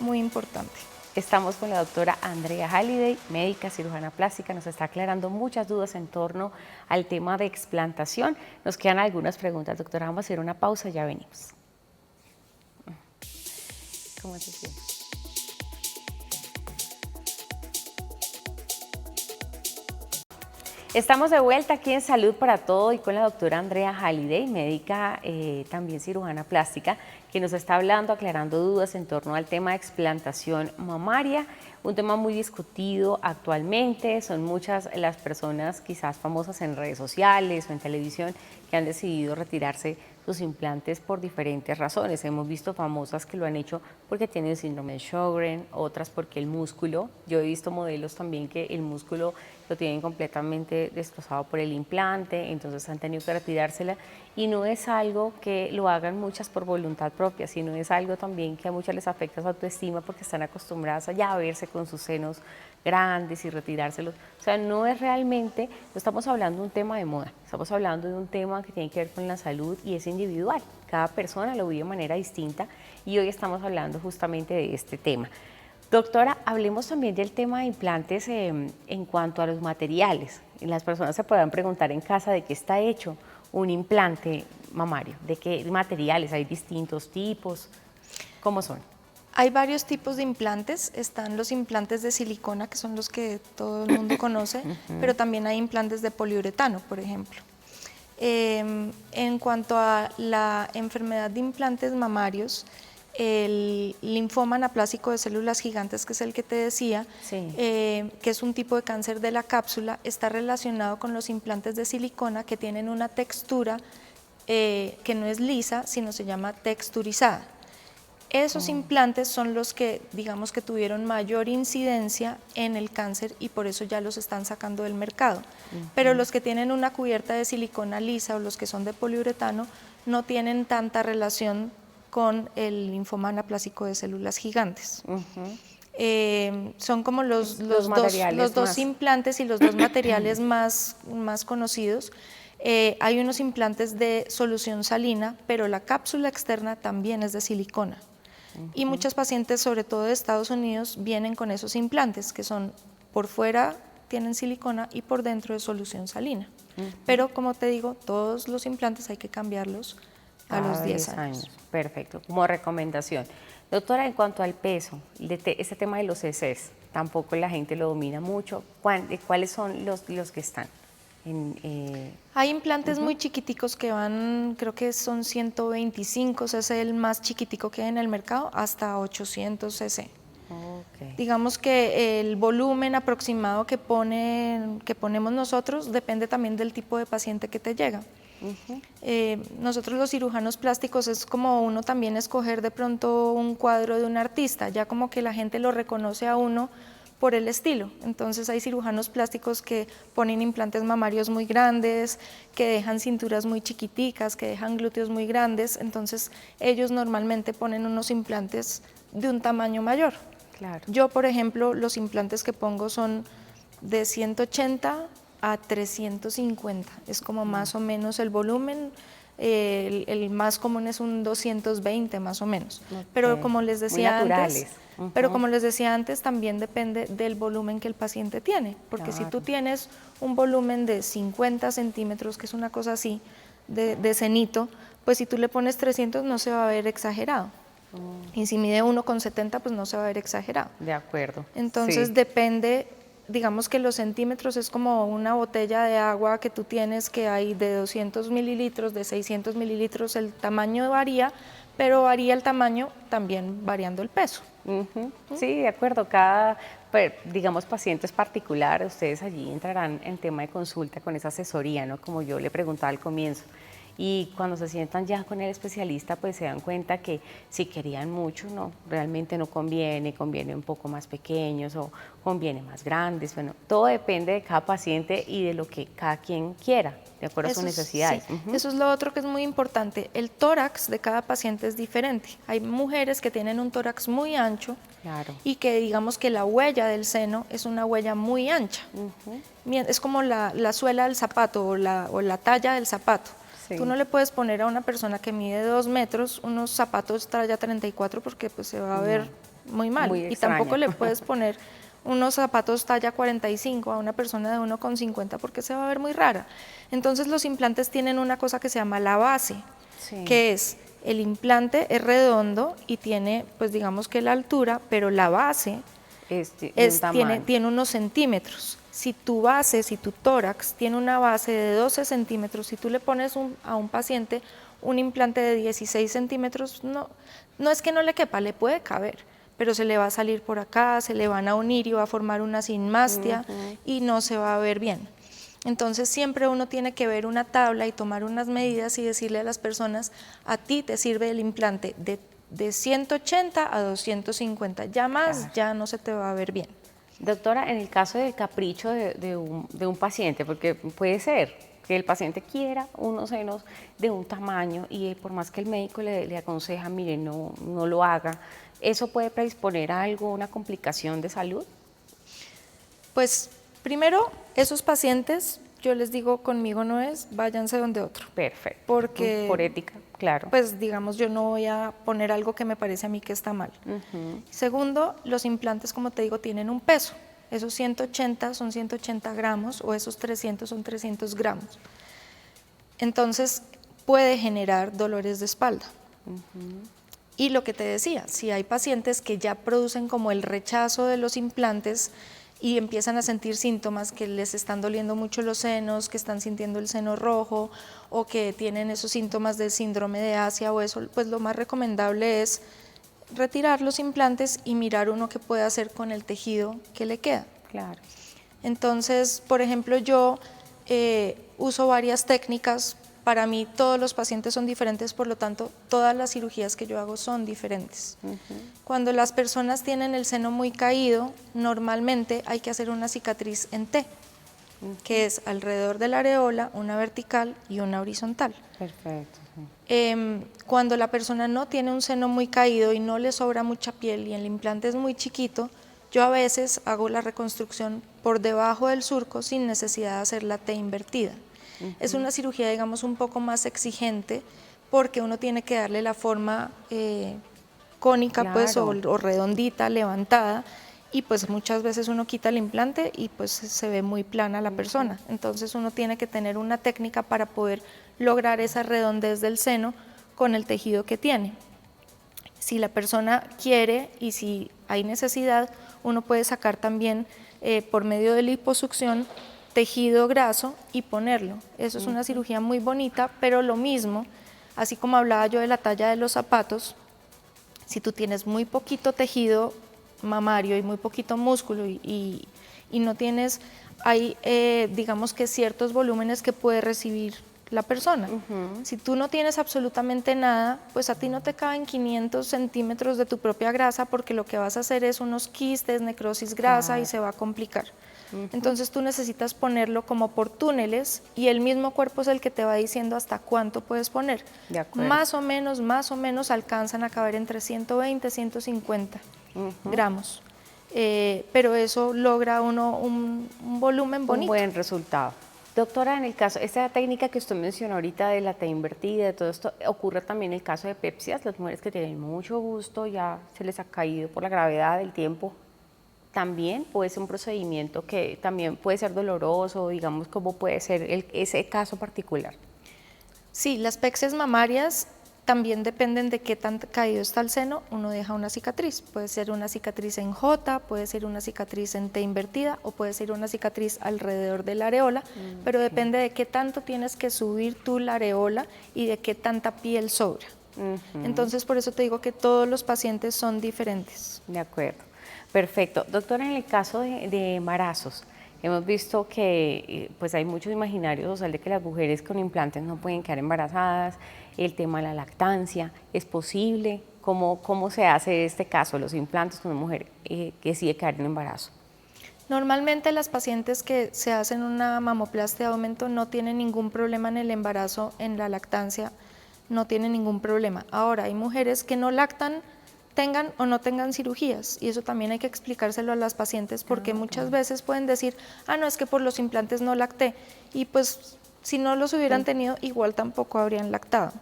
muy importante. Estamos con la doctora Andrea Halliday, médica cirujana plástica, nos está aclarando muchas dudas en torno al tema de explantación. Nos quedan algunas preguntas, doctora, vamos a hacer una pausa y ya venimos. ¿Cómo se siente? Estamos de vuelta aquí en Salud para Todo y con la doctora Andrea Halliday, médica también cirujana plástica, que nos está hablando, aclarando dudas en torno al tema de explantación mamaria, un tema muy discutido actualmente. Son muchas las personas quizás famosas en redes sociales o en televisión que han decidido retirarse sus implantes por diferentes razones. Hemos visto famosas que lo han hecho porque tienen síndrome de Sjögren, otras porque el músculo, yo he visto modelos también que el músculo lo tienen completamente destrozado por el implante, entonces han tenido que retirársela y no es algo que lo hagan muchas por voluntad propia, sino es algo también que a muchas les afecta su autoestima porque están acostumbradas a ya verse con sus senos grandes y retirárselos. O sea, no es realmente, no estamos hablando de un tema de moda, estamos hablando de un tema que tiene que ver con la salud y es individual. Cada persona lo vive de manera distinta y hoy estamos hablando justamente de este tema. Doctora, hablemos también del tema de implantes en cuanto a los materiales. Las personas se podrán preguntar en casa de qué está hecho un implante mamario, de qué materiales, hay distintos tipos, ¿cómo son? Hay varios tipos de implantes, están los implantes de silicona, que son los que todo el mundo conoce, pero también hay implantes de poliuretano, por ejemplo. En cuanto a la enfermedad de implantes mamarios, el linfoma anaplásico de células gigantes, que es el que te decía, que es un tipo de cáncer de la cápsula, está relacionado con los implantes de silicona que tienen una textura que no es lisa, sino se llama texturizada. Esos implantes son los que, digamos que tuvieron mayor incidencia en el cáncer y por eso ya los están sacando del mercado. Pero los que tienen una cubierta de silicona lisa o los que son de poliuretano no tienen tanta relación con el linfoma anaplásico de células gigantes. Son como los dos implantes y los dos materiales más conocidos. Hay unos implantes de solución salina, pero la cápsula externa también es de silicona. Y muchas pacientes, sobre todo de Estados Unidos, vienen con esos implantes, que son por fuera tienen silicona y por dentro de solución salina. Pero como te digo, todos los implantes hay que cambiarlos a los 10 años. Perfecto, como recomendación. Doctora, en cuanto al peso, este tema de los heces, tampoco la gente lo domina mucho. ¿Cuáles son los que están? Hay implantes muy chiquiticos que van, creo que son 125 cc, el más chiquitico que hay en el mercado, hasta 800 cc. Okay. Digamos que el volumen aproximado que ponemos nosotros depende también del tipo de paciente que te llega. Nosotros los cirujanos plásticos es como uno también escoger de pronto un cuadro de un artista, ya como que la gente lo reconoce a uno por el estilo. Entonces hay cirujanos plásticos que ponen implantes mamarios muy grandes, que dejan cinturas muy chiquiticas, que dejan glúteos muy grandes, entonces ellos normalmente ponen unos implantes de un tamaño mayor. Claro. Yo, por ejemplo, los implantes que pongo son de 180 a 350, es como más o menos el volumen. El más común es un 220 más o menos, Okay. pero como les decía naturales. antes, pero como les decía antes, también depende del volumen que el paciente tiene, porque si tú tienes un volumen de 50 centímetros, que es una cosa así, de cenito, pues si tú le pones 300 no se va a ver exagerado. Y si mide 1,70 pues no se va a ver exagerado. De acuerdo. Entonces sí. depende, digamos que los centímetros es como una botella de agua que tú tienes, que hay de 200 mililitros, de 600 mililitros, el tamaño varía, pero varía el tamaño también variando el peso. Sí, de acuerdo, digamos, pacientes particulares, ustedes allí entrarán en tema de consulta con esa asesoría, ¿no? Como yo le preguntaba al comienzo. Y cuando se sientan ya con el especialista, pues se dan cuenta que si querían mucho, no, realmente no conviene, conviene un poco más pequeños o conviene más grandes. Bueno, todo depende de cada paciente y de lo que cada quien quiera, de acuerdo a sus necesidades. Sí, eso es lo otro que es muy importante. El tórax de cada paciente es diferente. Hay mujeres que tienen un tórax muy ancho y que digamos que la huella del seno es una huella muy ancha. Es como la suela del zapato o la talla del zapato. Sí. Tú no le puedes poner a una persona que mide 2 metros unos zapatos talla 34 porque pues se va a ver muy mal. Muy y tampoco le puedes poner unos zapatos talla 45 a una persona de 1,50 porque se va a ver muy rara. Entonces los implantes tienen una cosa que se llama la base, que es el implante es redondo y tiene pues digamos que la altura, pero la base tiene unos centímetros. Si tu base, si tu tórax tiene una base de 12 centímetros, si tú le pones a un paciente un implante de 16 centímetros, no es que no le quepa, le puede caber, pero se le va a salir por acá, se le van a unir y va a formar una sinmastia y no se va a ver bien. Entonces siempre uno tiene que ver una tabla y tomar unas medidas y decirle a las personas, a ti te sirve el implante de 180 a 250, ya más ya no se te va a ver bien. Doctora, en el caso del capricho de un paciente, porque puede ser que el paciente quiera unos senos de un tamaño y por más que el médico le aconseja, mire, no lo haga, ¿eso puede predisponer a algo, una complicación de salud? Pues primero, esos pacientes, yo les digo, conmigo no es, váyanse donde otro. Perfecto. Porque, por ética, claro. Pues digamos, yo no voy a poner algo que me parece a mí que está mal. Segundo, los implantes, como te digo, tienen un peso. Esos 180 son 180 gramos o esos 300 son 300 gramos. Entonces, puede generar dolores de espalda. Y lo que te decía, si hay pacientes que ya producen como el rechazo de los implantes y empiezan a sentir síntomas que les están doliendo mucho los senos, que están sintiendo el seno rojo o que tienen esos síntomas de síndrome de Asia o eso, pues lo más recomendable es retirar los implantes y mirar uno qué puede hacer con el tejido que le queda. Claro. Entonces, por ejemplo, yo uso varias técnicas. Para mí todos los pacientes son diferentes, por lo tanto, todas las cirugías que yo hago son diferentes. Cuando las personas tienen el seno muy caído, normalmente hay que hacer una cicatriz en T, que es alrededor de la areola, una vertical y una horizontal. Perfecto. Cuando la persona no tiene un seno muy caído y no le sobra mucha piel y el implante es muy chiquito, yo a veces hago la reconstrucción por debajo del surco sin necesidad de hacer la T invertida. Es una cirugía, digamos, un poco más exigente porque uno tiene que darle la forma cónica, pues, o redondita, levantada, y pues muchas veces uno quita el implante y pues se ve muy plana la persona. Entonces uno tiene que tener una técnica para poder lograr esa redondez del seno con el tejido que tiene. Si la persona quiere y si hay necesidad, uno puede sacar también por medio de liposucción tejido graso y ponerlo. Eso es una cirugía muy bonita, pero lo mismo, así como hablaba yo de la talla de los zapatos, si tú tienes muy poquito tejido mamario y muy poquito músculo y no tienes, hay digamos que ciertos volúmenes que puede recibir la persona. Si tú no tienes absolutamente nada, pues a ti no te caben 500 centímetros de tu propia grasa porque lo que vas a hacer es unos quistes, necrosis grasa y se va a complicar. Entonces tú necesitas ponerlo como por túneles y el mismo cuerpo es el que te va diciendo hasta cuánto puedes poner. Más o menos alcanzan a caber entre 120 150 gramos. Pero eso logra uno un volumen bonito. Un buen resultado. Doctora, en el caso, esta técnica que usted mencionó ahorita de la T invertida, de todo esto, ocurre también en el caso de pepsias, las mujeres que tienen mucho gusto, ya se les ha caído por la gravedad del tiempo. También puede ser un procedimiento que también puede ser doloroso, digamos, ¿cómo puede ser ese caso particular? Sí, las pexias mamarias también dependen de qué tan caído está el seno, uno deja una cicatriz. Puede ser una cicatriz en J, puede ser una cicatriz en T invertida o puede ser una cicatriz alrededor de la areola, pero depende de qué tanto tienes que subir tú la areola y de qué tanta piel sobra. Entonces, por eso te digo que todos los pacientes son diferentes. De acuerdo, perfecto. Doctora, en el caso de embarazos, hemos visto que pues hay muchos imaginarios, o sea, de que las mujeres con implantes no pueden quedar embarazadas, el tema de la lactancia, ¿es posible? ¿Cómo se hace este caso, los implantes con una mujer que decide quedar en embarazo? Normalmente las pacientes que se hacen una mamoplastia de aumento no tienen ningún problema en el embarazo, en la lactancia, no tienen ningún problema. Ahora, hay mujeres que no lactan, tengan o no tengan cirugías, y eso también hay que explicárselo a las pacientes porque muchas veces pueden decir, no, es que por los implantes no lacté, y pues si no los hubieran tenido, igual tampoco habrían lactado.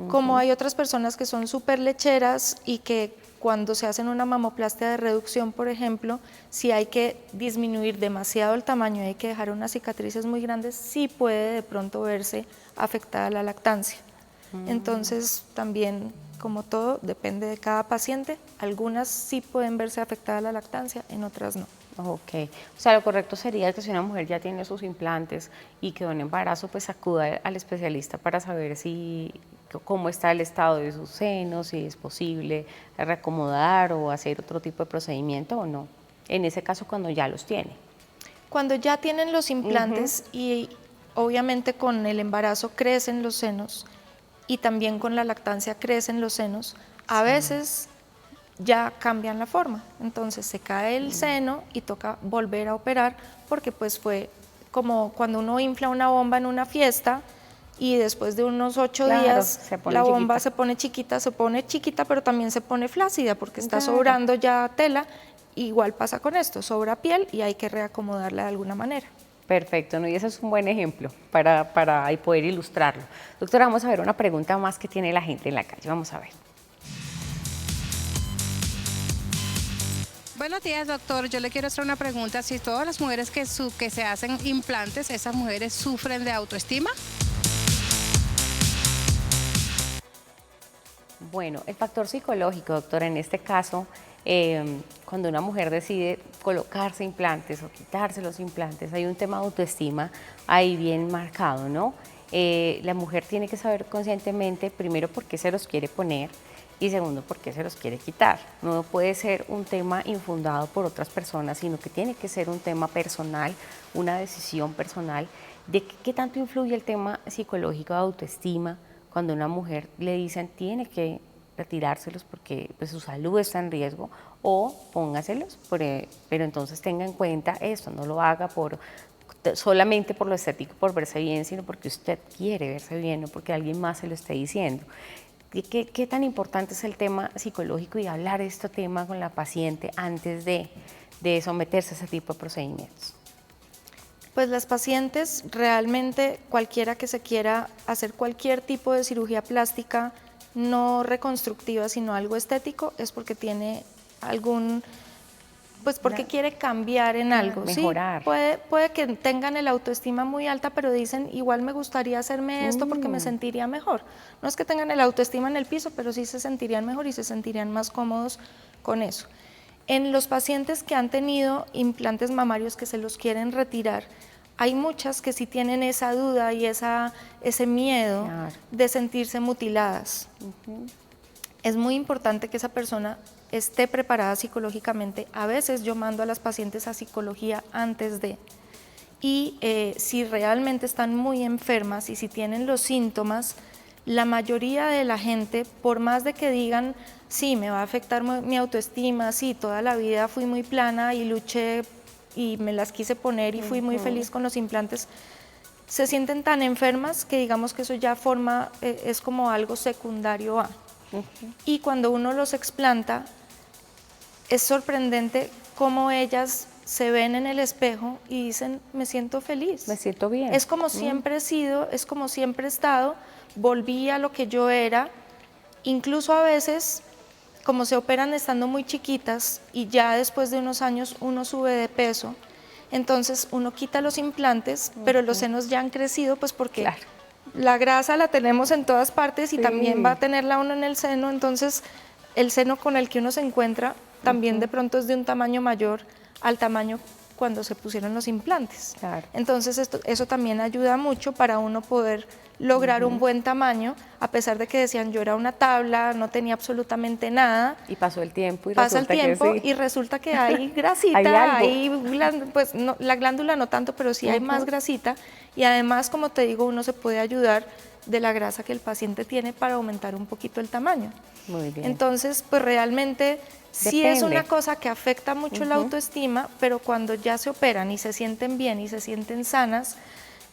Como hay otras personas que son súper lecheras y que cuando se hacen una mamoplastia de reducción, por ejemplo, si hay que disminuir demasiado el tamaño y hay que dejar unas cicatrices muy grandes, sí puede de pronto verse afectada la lactancia. Entonces también, como todo, depende de cada paciente. Algunas sí pueden verse afectada la lactancia, en otras no. Ok, o sea, lo correcto sería que si una mujer ya tiene sus implantes y quedó en embarazo, pues acuda al especialista para saber cómo está el estado de sus senos, si es posible reacomodar o hacer otro tipo de procedimiento o no. En ese caso, cuando ya los tiene. Cuando ya tienen los implantes y obviamente con el embarazo crecen los senos y también con la lactancia crecen los senos, a veces ya cambian la forma, entonces se cae el seno y toca volver a operar porque pues fue como cuando uno infla una bomba en una fiesta y después de unos 8 días la bomba se pone chiquita, pero también se pone flácida porque está sobrando ya tela. Igual pasa con esto, sobra piel y hay que reacomodarla de alguna manera. Perfecto, ¿no? Y ese es un buen ejemplo para poder ilustrarlo. Doctora, vamos a ver una pregunta más que tiene la gente en la calle, vamos a ver. Buenos días, doctor. Yo le quiero hacer una pregunta. Si todas las mujeres que se hacen implantes, esas mujeres sufren de autoestima. Bueno, el factor psicológico, doctora, en este caso, cuando una mujer decide colocarse implantes o quitarse los implantes, hay un tema de autoestima ahí bien marcado, ¿no? La mujer tiene que saber conscientemente, primero, por qué se los quiere poner, y segundo, por qué se los quiere quitar. No puede ser un tema infundado por otras personas, sino que tiene que ser un tema personal, una decisión personal de qué tanto influye el tema psicológico de autoestima cuando a una mujer le dicen tiene que retirárselos porque pues, su salud está en riesgo, o póngaselos, pero entonces tenga en cuenta esto, no lo haga solamente por lo estético, por verse bien, sino porque usted quiere verse bien, no porque alguien más se lo esté diciendo. ¿Qué tan importante es el tema psicológico y hablar de este tema con la paciente antes de someterse a ese tipo de procedimientos? Pues las pacientes, realmente cualquiera que se quiera hacer cualquier tipo de cirugía plástica, no reconstructiva, sino algo estético, es porque tiene porque quiere cambiar en algo, mejorar. ¿sí? Puede que tengan el autoestima muy alta, pero dicen, igual me gustaría hacerme esto porque me sentiría mejor. No es que tengan el autoestima en el piso, pero sí se sentirían mejor y se sentirían más cómodos con eso. En los pacientes que han tenido implantes mamarios que se los quieren retirar, hay muchas que sí tienen esa duda y ese miedo de sentirse mutiladas. Es muy importante que esa persona esté preparada psicológicamente. A veces yo mando a las pacientes a psicología antes de, y si realmente están muy enfermas y si tienen los síntomas, la mayoría de la gente, por más de que digan, sí, me va a afectar mi autoestima, sí, toda la vida fui muy plana y luché y me las quise poner y fui muy feliz con los implantes, se sienten tan enfermas que digamos que eso ya es como algo secundario a. Y cuando uno los explanta, es sorprendente cómo ellas se ven en el espejo y dicen, me siento feliz. Me siento bien. Es como siempre he sido, es como siempre he estado, volví a lo que yo era, incluso a veces, como se operan estando muy chiquitas y ya después de unos años uno sube de peso, entonces uno quita los implantes, pero los senos ya han crecido, pues porque la grasa la tenemos en todas partes y también va a tenerla uno en el seno, entonces el seno con el que uno se encuentra también de pronto es de un tamaño mayor al tamaño cuando se pusieron los implantes. Entonces eso también ayuda mucho para uno poder lograr un buen tamaño, a pesar de que decían yo era una tabla, no tenía absolutamente nada. Y pasó el tiempo y pasa el tiempo que sí. Y resulta que hay grasita, pues no, la glándula no tanto, pero sí hay más grasita y además, como te digo, uno se puede ayudar de la grasa que el paciente tiene para aumentar un poquito el tamaño. Muy bien. Entonces, pues realmente sí es una cosa que afecta mucho la autoestima, pero cuando ya se operan y se sienten bien y se sienten sanas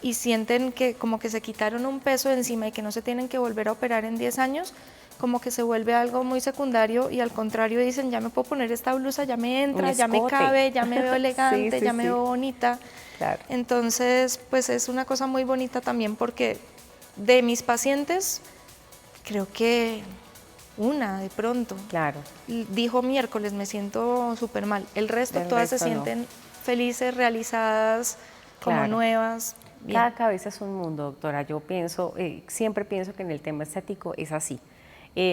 y sienten que como que se quitaron un peso de encima y que no se tienen que volver a operar en 10 años, como que se vuelve algo muy secundario y al contrario dicen, ya me puedo poner esta blusa, ya me entra, ya me cabe, ya me veo elegante, ya me veo bonita. Entonces, pues es una cosa muy bonita también porque de mis pacientes, creo que una de pronto dijo miércoles me siento súper mal, el resto todas se sienten felices, realizadas, como nuevas. Cada cabeza es un mundo, doctora. Yo pienso, siempre pienso que en el tema estético es así.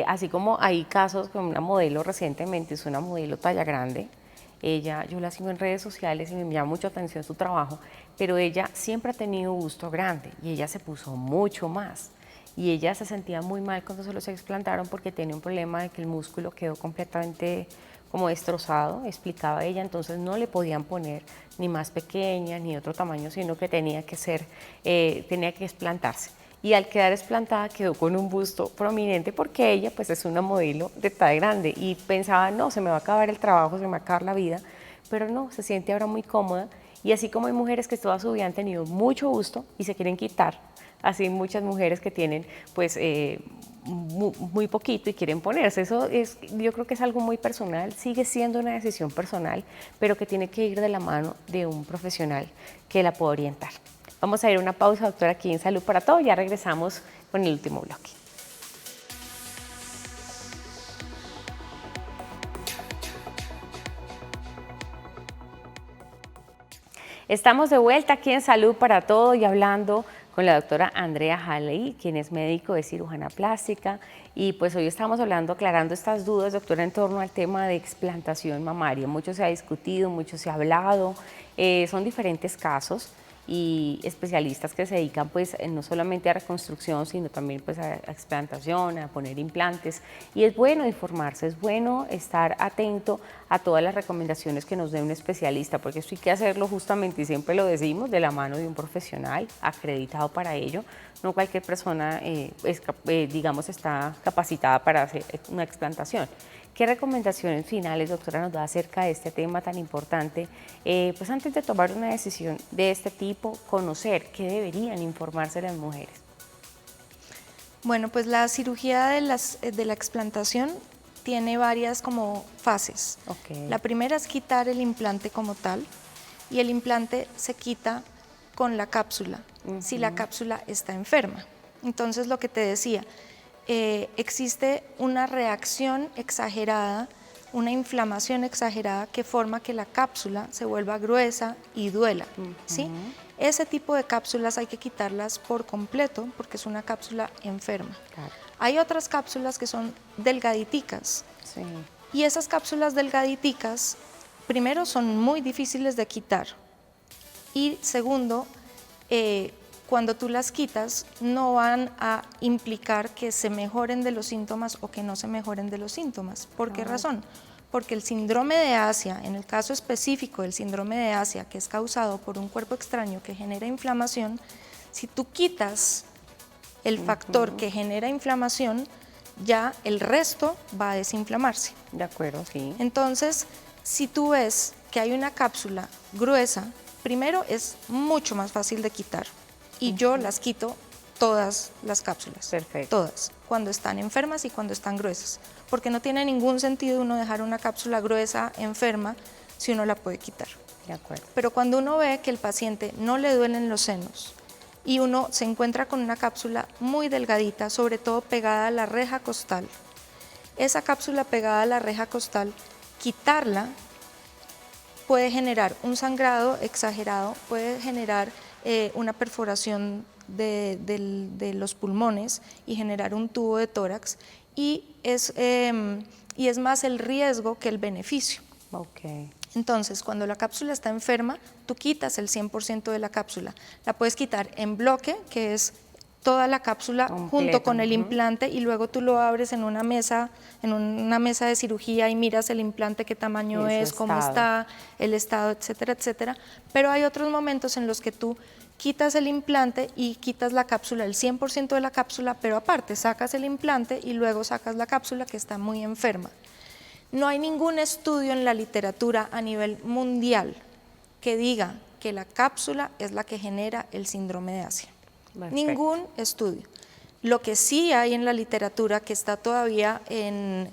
Así como hay casos con una modelo recientemente, es una modelo talla grande, yo la sigo en redes sociales y me llama mucho atención su trabajo, pero ella siempre ha tenido busto grande y ella se puso mucho más. Y ella se sentía muy mal cuando se los explantaron porque tenía un problema de que el músculo quedó completamente como destrozado, explicaba ella, entonces no le podían poner ni más pequeña ni otro tamaño, sino que tenía que explantarse. Y al quedar explantada quedó con un busto prominente porque ella pues es una modelo de talla grande y pensaba, no, se me va a acabar el trabajo, se me va a acabar la vida, pero no, se siente ahora muy cómoda y así como hay mujeres que toda su vida han tenido mucho busto y se quieren quitar, así muchas mujeres que tienen pues muy poquito y quieren ponerse. Eso yo creo que es algo muy personal, sigue siendo una decisión personal, pero que tiene que ir de la mano de un profesional que la pueda orientar. Vamos a ir a una pausa, doctora, aquí en Salud para Todo, ya regresamos con el último bloque. Estamos de vuelta aquí en Salud para Todo y hablando con la doctora Andrea Halley, quien es médico de cirujana plástica, y pues hoy estamos hablando, aclarando estas dudas, doctora, en torno al tema de explantación mamaria. Mucho se ha discutido, mucho se ha hablado, son diferentes casos y especialistas que se dedican pues no solamente a reconstrucción, sino también pues a explantación, a poner implantes, y es bueno informarse, es bueno estar atento a todas las recomendaciones que nos dé un especialista, porque esto hay que hacerlo justamente, y siempre lo decimos, de la mano de un profesional acreditado para ello. No cualquier persona digamos está capacitada para hacer una explantación. ¿Qué recomendaciones finales, doctora, nos da acerca de este tema tan importante? Pues antes de tomar una decisión de este tipo, conocer qué deberían informarse las mujeres. Bueno, pues la cirugía de la explantación tiene varias como fases. La primera es quitar el implante como tal, y el implante se quita con la cápsula, si la cápsula está enferma. Entonces, lo que te decía, existe una reacción exagerada, una inflamación exagerada que forma que la cápsula se vuelva gruesa y duela, ¿sí? Ese tipo de cápsulas hay que quitarlas por completo porque es una cápsula enferma. Hay otras cápsulas que son delgaditicas, Y esas cápsulas delgaditicas, primero, son muy difíciles de quitar. Y segundo, cuando tú las quitas, no van a implicar que se mejoren de los síntomas o que no se mejoren de los síntomas. ¿Por qué razón? Porque el síndrome de Asia, en el caso específico del síndrome de Asia, que es causado por un cuerpo extraño que genera inflamación, si tú quitas el factor que genera inflamación, ya el resto va a desinflamarse. De acuerdo, sí. Entonces, si tú ves que hay una cápsula gruesa, primero es mucho más fácil de quitar y yo las quito todas las cápsulas. Perfecto. Todas, cuando están enfermas y cuando están gruesas, porque no tiene ningún sentido uno dejar una cápsula gruesa enferma si uno la puede quitar. De acuerdo. Pero cuando uno ve que el paciente no le duelen los senos y uno se encuentra con una cápsula muy delgadita, sobre todo pegada a la reja costal, esa cápsula pegada a la reja costal, quitarla puede generar un sangrado exagerado, puede generar una perforación de los pulmones y generar un tubo de tórax y es más el riesgo que el beneficio. Ok. Entonces, cuando la cápsula está enferma, tú quitas el 100% de la cápsula. La puedes quitar en bloque, que es toda la cápsula junto con el implante, y luego tú lo abres en una mesa de cirugía y miras el implante, qué tamaño es, cómo está, el estado, etcétera, etcétera. Pero hay otros momentos en los que tú quitas el implante y quitas la cápsula, el 100% de la cápsula, pero aparte sacas el implante y luego sacas la cápsula que está muy enferma. No hay ningún estudio en la literatura a nivel mundial que diga que la cápsula es la que genera el síndrome de Asia. Perfecto. Ningún estudio. Lo que sí hay en la literatura, que está todavía en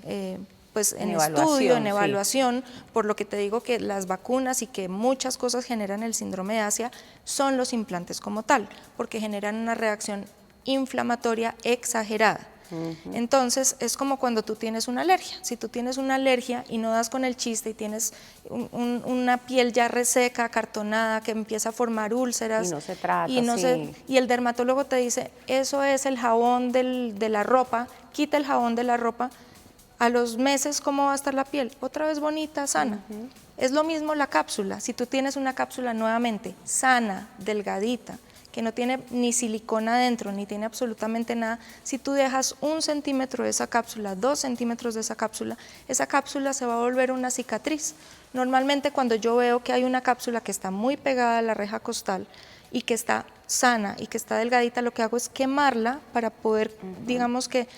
estudio, en evaluación, por lo que te digo que las vacunas y que muchas cosas generan el síndrome de Asia, son los implantes como tal, porque generan una reacción inflamatoria exagerada. Entonces, es como cuando tú tienes una alergia. Si tú tienes una alergia y no das con el chiste y tienes una piel ya reseca, acartonada, que empieza a formar úlceras. Y no se trata, y el dermatólogo te dice, eso es el jabón de la ropa, quita el jabón de la ropa. A los meses, ¿cómo va a estar la piel? Otra vez bonita, sana. Es lo mismo la cápsula. Si tú tienes una cápsula nuevamente sana, delgadita, que no tiene ni silicona adentro, ni tiene absolutamente nada, si tú dejas 1 centímetro de esa cápsula, 2 centímetros de esa cápsula se va a volver una cicatriz. Normalmente cuando yo veo que hay una cápsula que está muy pegada a la reja costal y que está sana y que está delgadita, lo que hago es quemarla para poder, digamos que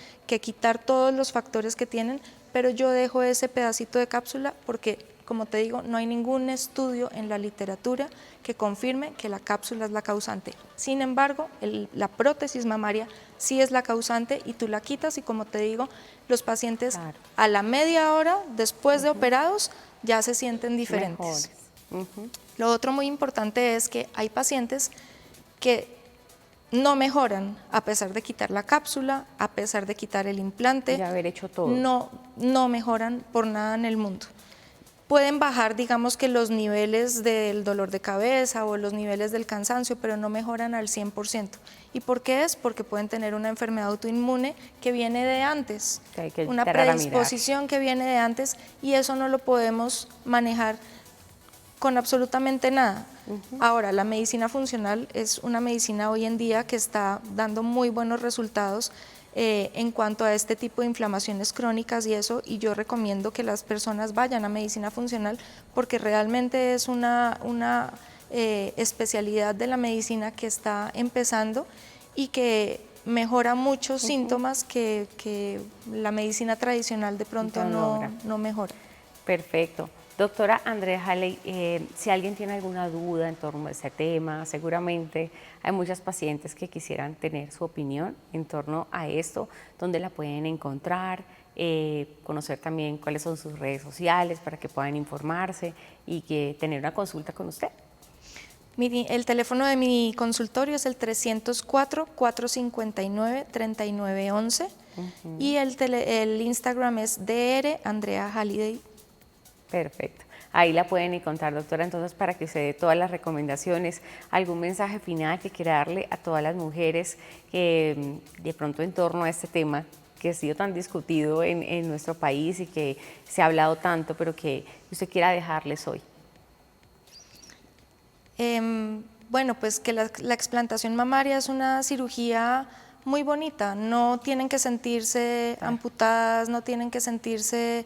quitar todos los factores que tienen, pero yo dejo ese pedacito de cápsula porque, como te digo, no hay ningún estudio en la literatura que confirme que la cápsula es la causante. Sin embargo, la prótesis mamaria sí es la causante y tú la quitas y, como te digo, los pacientes a la media hora después de operados ya se sienten diferentes. Lo otro muy importante es que hay pacientes que no mejoran a pesar de quitar la cápsula, a pesar de quitar el implante. De haber hecho todo. No mejoran por nada en el mundo. Pueden bajar, digamos que los niveles del dolor de cabeza o los niveles del cansancio, pero no mejoran al 100%. ¿Y por qué es? Porque pueden tener una enfermedad autoinmune que viene de antes, una predisposición que viene de antes, y eso no lo podemos manejar con absolutamente nada. Ahora, la medicina funcional es una medicina hoy en día que está dando muy buenos resultados en cuanto a este tipo de inflamaciones crónicas y eso, y yo recomiendo que las personas vayan a medicina funcional porque realmente es una especialidad de la medicina que está empezando y que mejora muchos síntomas que la medicina tradicional de pronto no mejora. Perfecto. Doctora Andrea Halley, si alguien tiene alguna duda en torno a este tema, seguramente hay muchas pacientes que quisieran tener su opinión en torno a esto, dónde la pueden encontrar, conocer también cuáles son sus redes sociales para que puedan informarse y que tener una consulta con usted. El teléfono de mi consultorio es el 304-459-3911 y el Instagram es Dr. Andrea Halliday. Perfecto. Ahí la pueden encontrar, doctora, entonces para que se dé todas las recomendaciones. ¿Algún mensaje final que quiera darle a todas las mujeres que de pronto en torno a este tema que ha sido tan discutido en nuestro país y que se ha hablado tanto, pero que usted quiera dejarles hoy? Bueno, pues que la explantación mamaria es una cirugía muy bonita, no tienen que sentirse amputadas, no tienen que sentirse,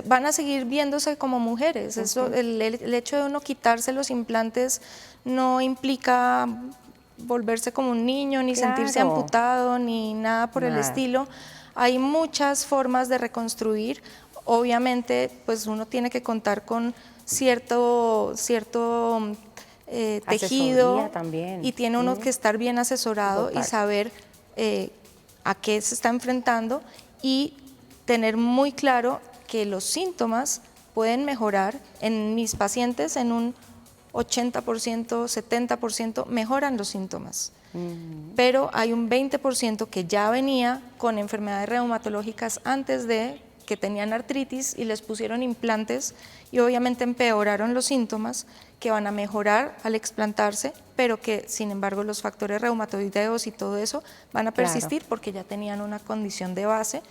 van a seguir viéndose como mujeres. Eso, el hecho de uno quitarse los implantes no implica volverse como un niño, ni sentirse amputado, ni nada por el estilo. Hay muchas formas de reconstruir. Obviamente, pues uno tiene que contar con cierto tejido también. Y tiene uno que estar bien asesorado y saber a qué se está enfrentando y tener muy claro que los síntomas pueden mejorar. En mis pacientes en un 80%, 70% mejoran los síntomas. Pero hay un 20% que ya venía con enfermedades reumatológicas antes de que tenían artritis y les pusieron implantes y obviamente empeoraron los síntomas, que van a mejorar al explantarse, pero que sin embargo los factores reumatoideos y todo eso van a persistir porque ya tenían una condición de base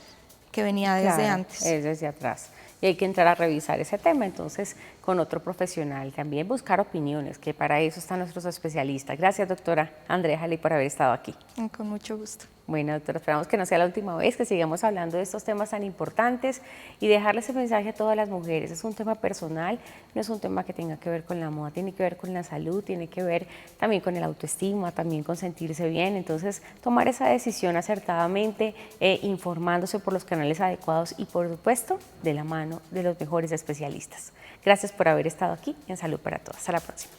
que venía desde antes. Es desde atrás. Y hay que entrar a revisar ese tema, entonces, con otro profesional. También buscar opiniones, que para eso están nuestros especialistas. Gracias, doctora Andrea Jalí, por haber estado aquí. Con mucho gusto. Bueno, doctora, esperamos que no sea la última vez que sigamos hablando de estos temas tan importantes y dejarles ese mensaje a todas las mujeres. Es un tema personal, no es un tema que tenga que ver con la moda, tiene que ver con la salud, tiene que ver también con el autoestima, también con sentirse bien. Entonces, tomar esa decisión acertadamente, informándose por los canales adecuados y, por supuesto, de la mano de los mejores especialistas. Gracias por haber estado aquí en Salud para Todas. Hasta la próxima.